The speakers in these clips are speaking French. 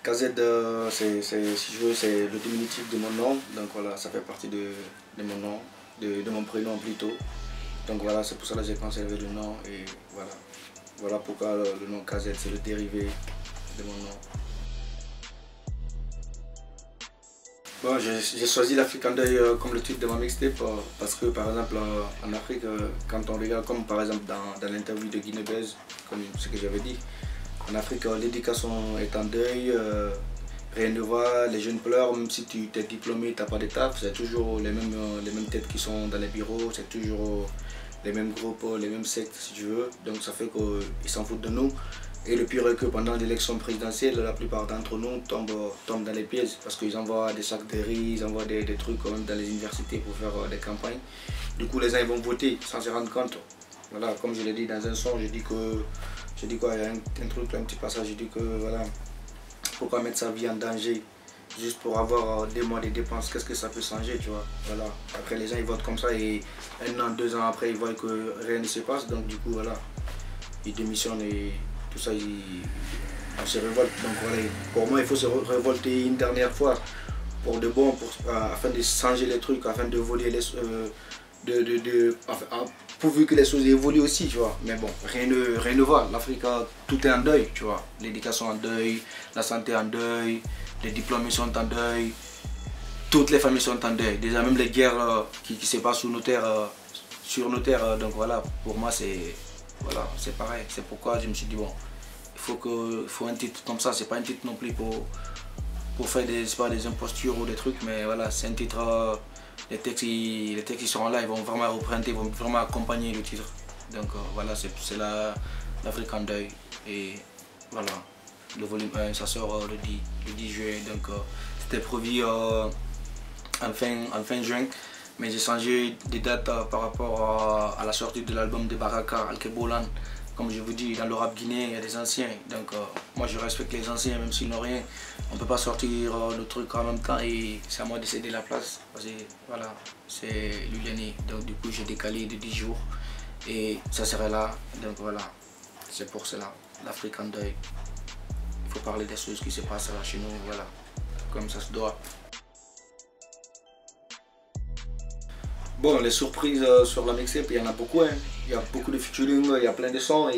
KZ, si je veux, c'est le diminutif de mon nom. Donc voilà, ça fait partie de mon nom, de mon prénom plutôt. Donc voilà, c'est pour ça que j'ai conservé le nom et voilà. Voilà pourquoi le nom KZ, c'est le dérivé de mon nom. Bon, j'ai choisi l'Afrique en deuil comme le titre de ma mixtape parce que par exemple en Afrique, quand on regarde comme par exemple dans l'interview de Guinée Buzz, comme ce que j'avais dit, en Afrique l'éducation est en deuil, rien ne va, les jeunes pleurent, même si tu es diplômé, tu n'as pas de taf, c'est toujours les mêmes têtes qui sont dans les bureaux, c'est toujours les mêmes groupes, les mêmes sectes si tu veux, donc ça fait qu'ils s'en foutent de nous. Et le pire est que pendant l'élection présidentielle, la plupart d'entre nous tombent dans les pièges parce qu'ils envoient des sacs de riz, ils envoient des trucs quand même dans les universités pour faire des campagnes. Du coup, les gens ils vont voter sans se rendre compte. Voilà, comme je l'ai dit dans un son, je dis quoi, il y a un truc, un petit passage, je dis que voilà, pourquoi mettre sa vie en danger juste pour avoir des mois de dépenses, qu'est-ce que ça peut changer, tu vois. Voilà. Après les gens ils votent comme ça et 1 an, 2 ans après ils voient que rien ne se passe, donc du coup voilà, ils démissionnent et tout ça, on se révolte. Donc voilà, pour moi, il faut se révolter une dernière fois pour de bon, afin de changer les trucs, afin de voler les pourvu que les choses évoluent aussi, tu vois. Mais bon, rien ne va. L'Afrique, tout est en deuil, tu vois. L'éducation en deuil, la santé en deuil, les diplômés sont en deuil, toutes les familles sont en deuil. Déjà même les guerres qui se passent sur nos terres, donc voilà, pour moi c'est... Voilà, c'est pareil. C'est pourquoi je me suis dit, bon, il faut un titre comme ça. C'est pas un titre non plus pour faire des impostures ou des trucs, mais voilà, c'est un titre. Les textes qui seront là, ils vont vraiment représenter, ils vont vraiment accompagner le titre. Donc voilà, c'est l'Afrique en deuil. Et voilà, le volume 1, ça sort le 10 juillet. Donc c'était prévu en fin juin. Mais j'ai changé des dates par rapport à la sortie de l'album de Baraka, Alkebolan. Comme je vous dis, dans le rap guinéen, il y a des anciens. Donc moi je respecte les anciens, même s'ils n'ont rien. On ne peut pas sortir le truc en même temps et c'est à moi de céder la place. Parce que voilà, c'est l'année. Donc du coup j'ai décalé de 10 jours et ça serait là. Donc voilà, c'est pour cela. L'Afrique en deuil. Il faut parler des choses qui se passent là chez nous, voilà, comme ça se doit. Bon, les surprises sur la mixtape, il y en a beaucoup. Hein. Il y a beaucoup de featuring, il y a plein de sons.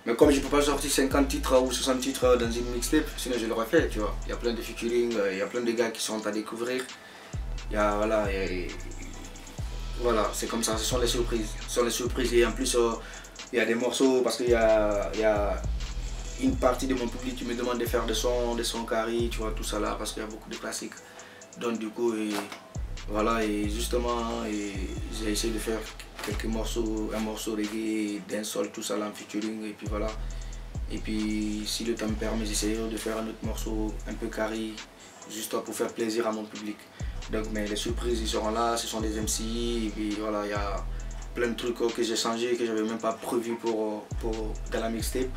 Mais comme je ne peux pas sortir 50 titres ou 60 titres dans une mixtape, sinon je l'aurais fait, tu vois. Il y a plein de featuring, il y a plein de gars qui sont à découvrir. Voilà, voilà, c'est comme ça, ce sont les surprises. Ce sont les surprises et en plus, il y a des morceaux parce qu'il y a une partie de mon public qui me demande de faire des sons carrés, tu vois, tout ça là, parce qu'il y a beaucoup de classiques. Donc du coup, voilà, et justement, j'ai essayé de faire quelques morceaux, un morceau reggae, dancehall, tout ça là en featuring, et puis voilà. Et puis, si le temps me permet, j'essaierai de faire un autre morceau un peu carré, juste pour faire plaisir à mon public. Donc, mais les surprises, ils seront là, ce sont des MC, et puis voilà, il y a plein de trucs que j'ai changé, que j'avais même pas prévu dans la mixtape.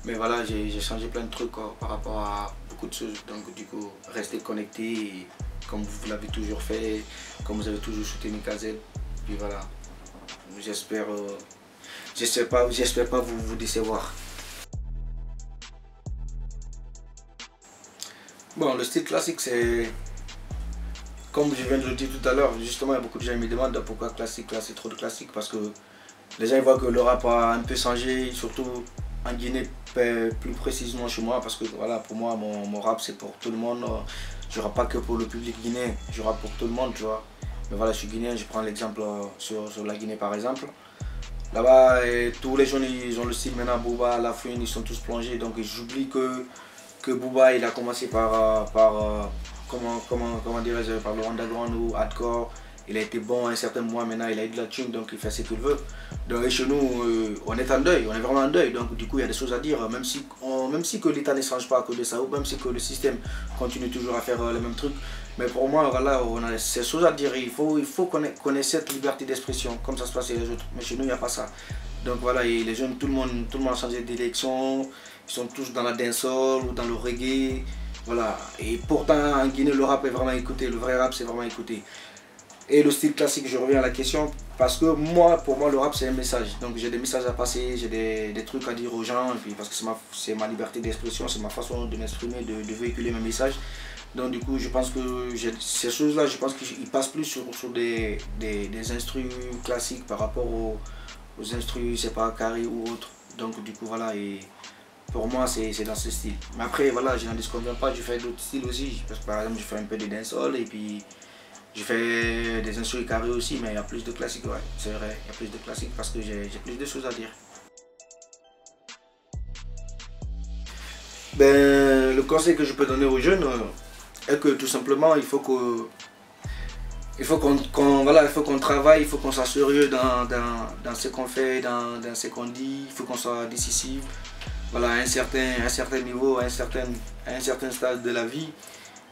Mais voilà, j'ai changé plein de trucs par rapport à beaucoup de choses. Donc, du coup, restez connectés. Comme vous l'avez toujours fait, comme vous avez toujours soutenu KZ, puis voilà, j'espère pas vous décevoir. Bon, le style classique, c'est comme je viens de le dire tout à l'heure, justement, il y a beaucoup de gens qui me demandent pourquoi classique, là c'est trop de classique, parce que les gens ils voient que le rap a un peu changé, surtout en Guinée, plus précisément chez moi, parce que voilà, pour moi, mon rap c'est pour tout le monde. Je rappe pas que pour le public guinéen, je rappe pour tout le monde, tu vois. Mais voilà, je suis guinéen, je prends l'exemple sur la Guinée par exemple. Là-bas, tous les jeunes, ils ont le style maintenant, Booba, La Fouine, ils sont tous plongés. Donc j'oublie que Booba, il a commencé comment dirais-je, par le underground ou hardcore. Il a été bon à un certain moment, maintenant il a eu de la thune, donc il fait ce qu'il veut. Donc chez nous, on est en deuil, on est vraiment en deuil. Donc du coup, il y a des choses à dire, même si que l'État ne change pas à cause de ça, ou même si que le système continue toujours à faire les mêmes trucs. Mais pour moi, voilà, on a ces choses à dire. Il faut qu'on ait cette liberté d'expression, comme ça se passe chez les autres. Mais chez nous, il n'y a pas ça. Donc voilà, et les jeunes, tout le monde a changé d'élection. Ils sont tous dans la dancehall ou dans le reggae. Voilà. Et pourtant, en Guinée, le rap est vraiment écouté. Le vrai rap, c'est vraiment écouté. Et le style classique, je reviens à la question, parce que moi, pour moi, le rap, c'est un message. Donc j'ai des messages à passer, j'ai des trucs à dire aux gens, et puis parce que c'est ma liberté d'expression, c'est ma façon de m'exprimer, de véhiculer mes messages. Donc du coup, je pense que ces choses-là, je pense qu'ils passent plus sur des instrus classiques par rapport aux instrus, c'est pas carré ou autre. Donc du coup, voilà, et pour moi, c'est dans ce style. Mais après, voilà, je n'en disconviens pas, je fais d'autres styles aussi. Parce que par exemple, je fais un peu de dancehall, et puis je fais des instruments carrés aussi, mais il y a plus de classiques, ouais, c'est vrai, il y a plus de classiques parce que j'ai plus de choses à dire. Ben, le conseil que je peux donner aux jeunes est que tout simplement, il faut qu'on voilà, il faut qu'on travaille, il faut qu'on soit sérieux dans ce qu'on fait, dans ce qu'on dit, il faut qu'on soit décisif. Voilà, à un certain niveau, à un certain stade de la vie.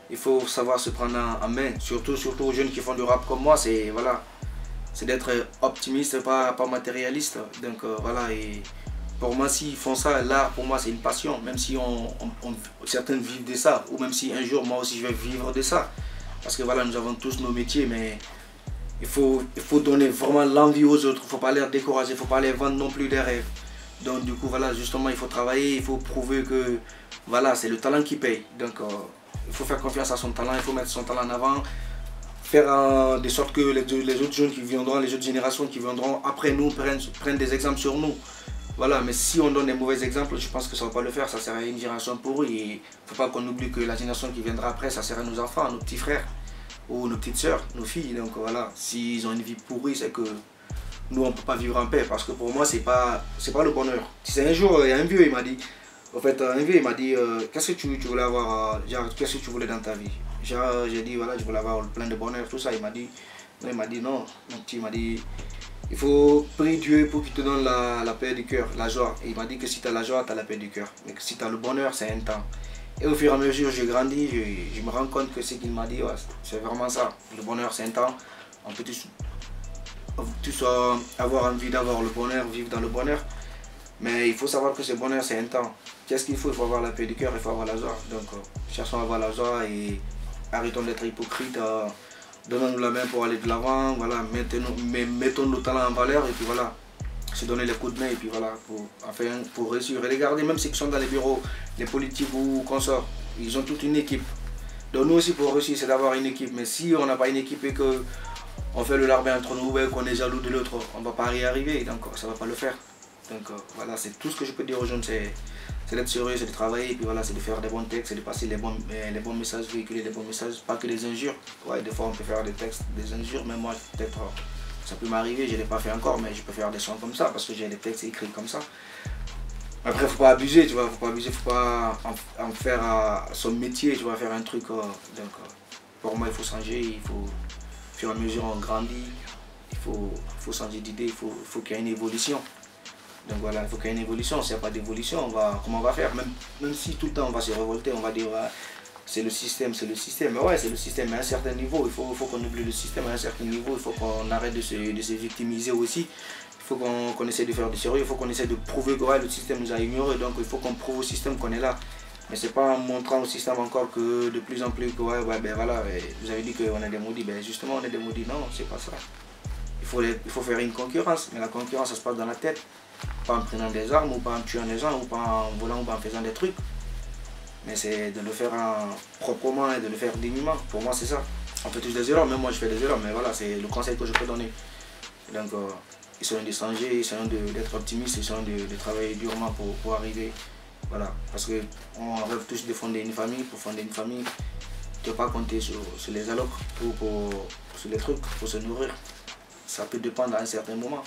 Il faut savoir se prendre en main, surtout aux jeunes qui font du rap comme moi, c'est voilà, c'est d'être optimiste, pas matérialiste. Donc voilà, et pour moi, s'ils font ça, l'art pour moi c'est une passion, même si certains vivent de ça, ou même si un jour moi aussi je vais vivre de ça. Parce que voilà, nous avons tous nos métiers, mais il faut donner vraiment l'envie aux autres, il ne faut pas les décourager, il ne faut pas les vendre non plus des rêves. Donc du coup voilà, justement il faut travailler, il faut prouver que voilà, c'est le talent qui paye. Donc il faut faire confiance à son talent, il faut mettre son talent en avant, faire de sorte que les autres jeunes qui viendront, les autres générations qui viendront après nous prennent des exemples sur nous. Voilà, mais si on donne des mauvais exemples, je pense que ça ne va pas le faire, ça sert à une génération pourrie. Et il ne faut pas qu'on oublie que la génération qui viendra après, ça sert à nos enfants, à nos petits frères, ou nos petites soeurs, nos filles. Donc voilà, s'ils ont une vie pourrie, c'est que nous on ne peut pas vivre en paix. Parce que pour moi, c'est pas le bonheur. C'est un jour, il y a un vieux, il m'a dit, en fait, un vieux, il m'a dit, qu'est-ce que tu voulais avoir, qu'est-ce que tu voulais dans ta vie? J'ai dit, voilà, je voulais avoir plein de bonheur, tout ça. Il m'a dit non, mon petit, il m'a dit, il faut prier Dieu pour qu'il te donne la paix du cœur, la joie. Et il m'a dit que si tu as la joie, tu as la paix du cœur. Mais que si tu as le bonheur, c'est un temps. Et au fur et à mesure, je grandis, je me rends compte que ce qu'il m'a dit, ouais, c'est vraiment ça. Le bonheur, c'est un temps. On peut tous avoir envie d'avoir le bonheur, vivre dans le bonheur. Mais il faut savoir que ce bonheur, c'est un temps. Qu'est-ce qu'il faut? Il faut avoir la paix du cœur, il faut avoir la joie. Donc, cherchons à avoir la joie et arrêtons d'être hypocrites. Donnons-nous la main pour aller de l'avant. Voilà, mettons nos talents en valeur et puis voilà, se donner les coups de main et puis voilà, pour réussir. Et regardez, même ceux qui sont dans les bureaux, les politiques ou consorts, ils ont toute une équipe. Donc nous aussi, pour réussir, c'est d'avoir une équipe. Mais si on n'a pas une équipe et qu'on fait le larbin entre nous et qu'on est jaloux de l'autre, on ne va pas y arriver. Donc ça ne va pas le faire. Donc voilà, c'est tout ce que je peux dire aux jeunes, c'est d'être sérieux, c'est de travailler, et puis voilà, c'est de faire des bons textes, c'est de passer les bons messages, véhiculer les bons messages, pas que les injures. Ouais, des fois on peut faire des textes, des injures, mais moi peut-être ça peut m'arriver, je ne l'ai pas fait encore, mais je peux faire des sons comme ça, parce que j'ai des textes écrits comme ça. Après, faut pas abuser, tu vois, faut pas en faire son métier, tu vois, faire un truc. Donc pour moi, il faut changer, il faut, au fur et à mesure on grandit, il faut changer d'idée, il faut qu'il y ait une évolution. Donc voilà, il faut qu'il y ait une évolution. S'il n'y a pas d'évolution, comment on va faire? Même si tout le temps on va se révolter, on va dire ouais, c'est le système. Mais ouais, c'est le système à un certain niveau. Il faut qu'on oublie le système à un certain niveau. Il faut qu'on arrête de se victimiser aussi. Il faut qu'on essaie de faire du sérieux. Il faut qu'on essaie de prouver que ouais, le système nous a ignorés. Donc il faut qu'on prouve au système qu'on est là. Mais c'est pas en montrant au système encore que de plus en plus que ouais, ben voilà, vous avez dit qu'on est des maudits. Ben justement, on est des maudits. Non, c'est pas ça. Il faut faire une concurrence. Mais la concurrence, ça se passe dans la tête. Pas en prenant des armes, ou pas en tuant des gens, ou pas en volant, ou pas en faisant des trucs. Mais c'est de le faire proprement et de le faire dignement. Pour moi, c'est ça. On fait tous des erreurs, même moi je fais des erreurs, mais voilà, c'est le conseil que je peux donner. Donc, essayons de changer, essayons d'être optimistes, essayons de travailler durement pour arriver. Voilà, parce qu'on rêve tous de fonder une famille. Pour fonder une famille, tu ne peux pas compter sur les allocres, sur les trucs, pour se nourrir. Ça peut dépendre à un certain moment.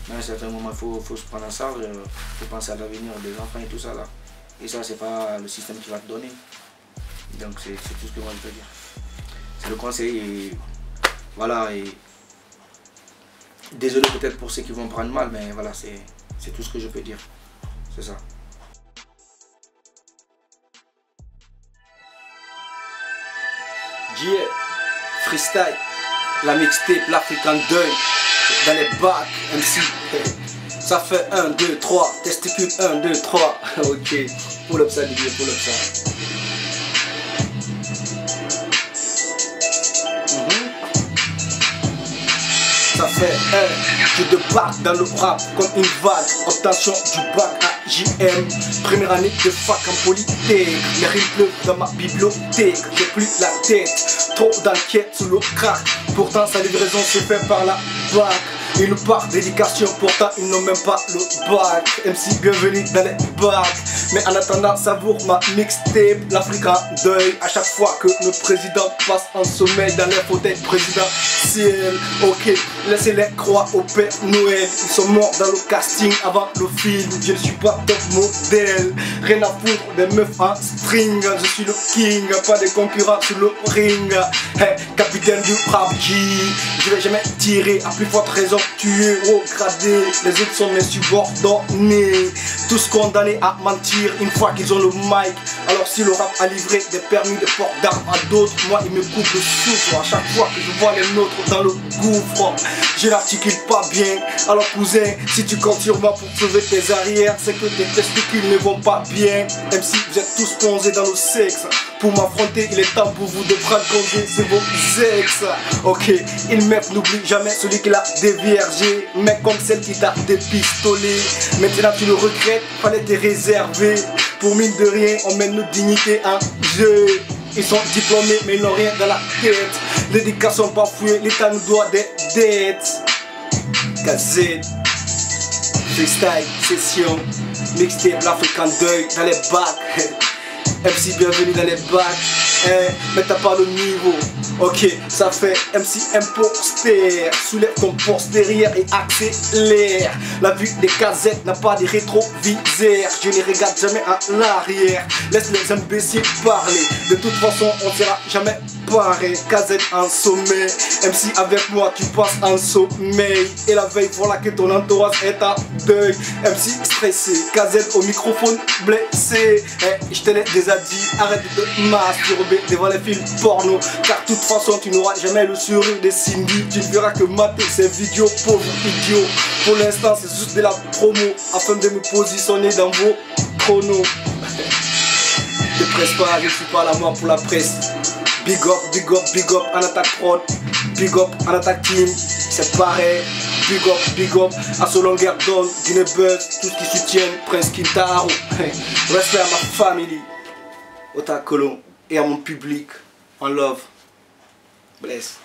Mais à un certain moment, il faut se prendre en charge, il faut penser à l'avenir des enfants et tout ça là. Et ça, c'est pas le système qui va te donner. Donc c'est tout ce que moi je peux dire. C'est le conseil et voilà. Et désolé peut-être pour ceux qui vont prendre mal, mais voilà, c'est tout ce que je peux dire. C'est ça. Yeah, freestyle, la mixtape, l'African Deuil. Dans les bacs, MC. Ça fait 1, 2, 3. Testicule 1, 2, 3. Ok. Pull up ça, Didier, pull up ça. fait, je débarque dans le rap comme une vague. Obtention du bac à JM. Première année de fac en politique. Les rimes pleuvent dans ma bibliothèque. J'ai plus la tête, trop d'enquête sous le crack. Pourtant sa livraison se fait par la bac. Une part d'éducation, pourtant ils n'ont même pas le bac. MC bienvenue dans les bacs. Mais en attendant savoure ma mixtape. L'Afrique en deuil à chaque fois que le président passe en sommeil dans les fauteuils présidentiels. Ok, laissez-les croire au Père Noël. Ils sont morts dans le casting avant le film. Je ne suis pas top modèle. Rien à foutre des meufs en string. Je suis le king, pas de concurrents sur le ring. Hey, capitaine du rap qui je vais jamais tirer à plus forte raison. Tu es haut gradé, les autres sont mes subordonnés. Tous condamnés à mentir une fois qu'ils ont le mic. Alors si le rap a livré des permis de port d'armes à d'autres, moi il me coupe le souffle à chaque fois que je vois les nôtres dans le gouffre. Je n'articule pas bien. Alors cousin, si tu comptes sur moi pour sauver tes arrières, c'est que tes testicules ne vont pas bien. Même si vous êtes tous plongés dans le sexe, pour m'affronter il est temps pour vous de prendre congé, c'est vos ex. Ok, il meuf n'oublie jamais celui qui l'a déviergé. Mais comme celle qui t'a dépistolé. Maintenant tu le regrettes, fallait te réserver. Pour mine de rien, on met notre dignité en jeu. Ils sont diplômés mais ils n'ont rien dans la tête. L'éducation bafouée, l'État nous doit des dettes. Gazette, freestyle, session, mixtape, l'Afrique en deuil, dans les bacs. MC bienvenue dans les bacs. Mais t'as pas le niveau. Ok, ça fait MC imposter. Soulève ton poste derrière et accélère. La vue des casettes n'a pas de rétroviseur. Je ne regarde jamais en arrière. Laisse les imbéciles parler. De toute façon on sera jamais pareil. Casette en sommeil. MC avec moi tu passes en sommeil. Et la veille voilà que ton entourage est en deuil. MC stressé, casette au microphone blessé. Je te l'ai déjà dit, arrête de te masturber devant les films porno. Car de toute façon tu n'auras jamais le sourire de Cindy. Tu ne verras que mater ces vidéos, pauvre idiot. Pour l'instant c'est juste de la promo afin de me positionner dans vos chronos. Ne presse pas, je ne suis pas là moi pour la presse. Big up, big up, big up en attaque prod. Big up en attaque team. C'est pareil. Big up à Solonguer Don, Guinée Buzz, tout ce qui soutiennent Prince Kintaro. Respect à ma famille, au Colon et à mon public. En love. Bless.